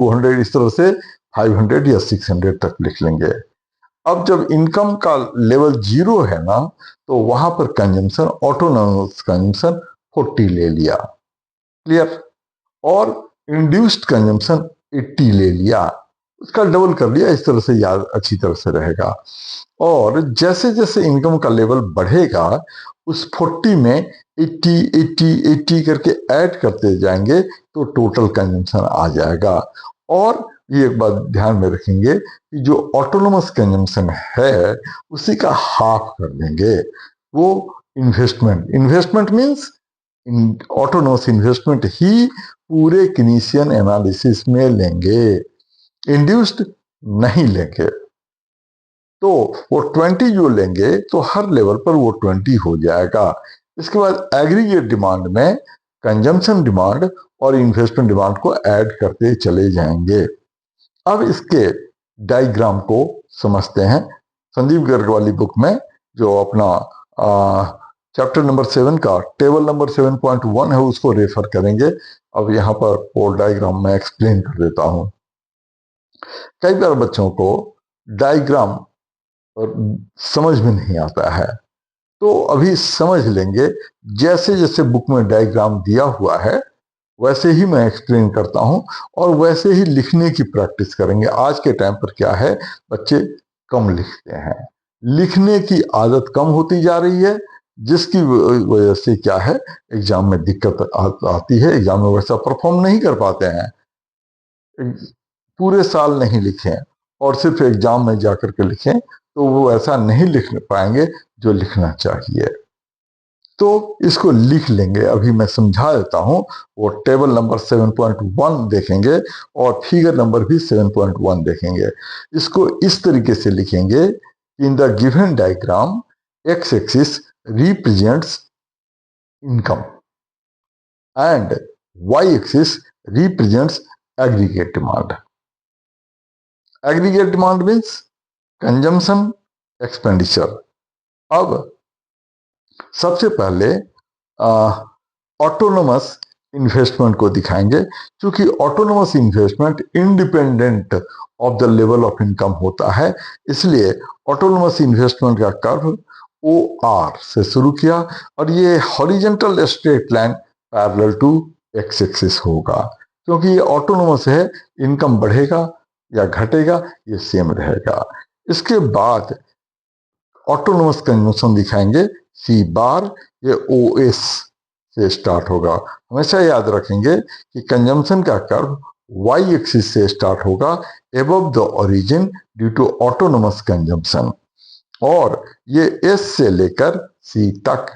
200 इस तरह से 500 या 600 तक लिख लेंगे। अब जब इनकम का लेवल 0 है ना, तो वहां पर कंजम्पशन, ऑटोनॉमस कंजम्पशन 40 ले लिया, क्लियर। और इंड्यूस्ड कंजम्पशन 80 ले लिया, उसका डबल कर लिया, इस तरह से याद अच्छी तरह से रहेगा। और जैसे जैसे इनकम का लेवल बढ़ेगा, उस 40 में 80 80 80 करके ऐड करते जाएंगे तो टोटल कंजम्पशन आ जाएगा। और ये एक बात ध्यान में रखेंगे कि जो ऑटोनोमस कंजम्पशन है उसी का हाफ कर देंगे, वो इन्वेस्टमेंट मीन्स ऑटोनोमस इन्वेस्टमेंट ही पूरे कीनेसियन एनालिसिस में लेंगे, इंड्यूस्ड नहीं लेंगे। तो वो 20 जो लेंगे तो हर लेवल पर वो 20 हो जाएगा। इसके बाद एग्रीगेट डिमांड में कंजम्पशन डिमांड और इन्वेस्टमेंट डिमांड को ऐड करते चले जाएंगे। अब इसके डायग्राम को समझते हैं। संदीप गर्ग वाली बुक में जो अपना चैप्टर नंबर 7 का टेबल नंबर 7.1 है उसको रेफर करेंगे। अब यहाँ पर वो डायग्राम मैं एक्सप्लेन कर देता हूं। कई बार बच्चों को डायग्राम समझ में नहीं आता है, तो अभी समझ लेंगे। जैसे जैसे बुक में डायग्राम दिया हुआ है वैसे ही मैं एक्सप्लेन करता हूं और वैसे ही लिखने की प्रैक्टिस करेंगे। आज के टाइम पर क्या है, बच्चे कम लिखते हैं, लिखने की आदत कम होती जा रही है, जिसकी वजह से क्या है, एग्जाम में दिक्कत आती है, एग्जाम में वैसा परफॉर्म नहीं कर पाते हैं। पूरे साल नहीं लिखें और सिर्फ एग्जाम में जाकर के लिखें तो वो ऐसा नहीं लिख पाएंगे जो लिखना चाहिए। तो इसको लिख लेंगे, अभी मैं समझा देता हूं। वो टेबल नंबर 7.1 देखेंगे और फिगर नंबर भी 7.1 देखेंगे। इसको इस तरीके से लिखेंगे, in the given diagram X axis represents income and Y axis represents aggregate demand. Aggregate demand means consumption expenditure. अब सबसे पहले ऑटोनोमस इन्वेस्टमेंट को दिखाएंगे, क्योंकि autonomous investment independent of the level of income होता है, इसलिए ऑटोनोमस इन्वेस्टमेंट का कर्व OR से शुरू किया और ये horizontal straight line parallel to X axis होगा। क्योंकि ये ऑटोनोमस है, इनकम बढ़ेगा या घटेगा ये सेम रहेगा। इसके बाद ऑटोनोमस कंजम्पशन दिखाएंगे C बार, ये OS से स्टार्ट होगा। हमेशा याद रखेंगे कि कंजम्पशन का कर्व Y एक्सिस से स्टार्ट होगा above the origin due to autonomous consumption, और ये S से लेकर C तक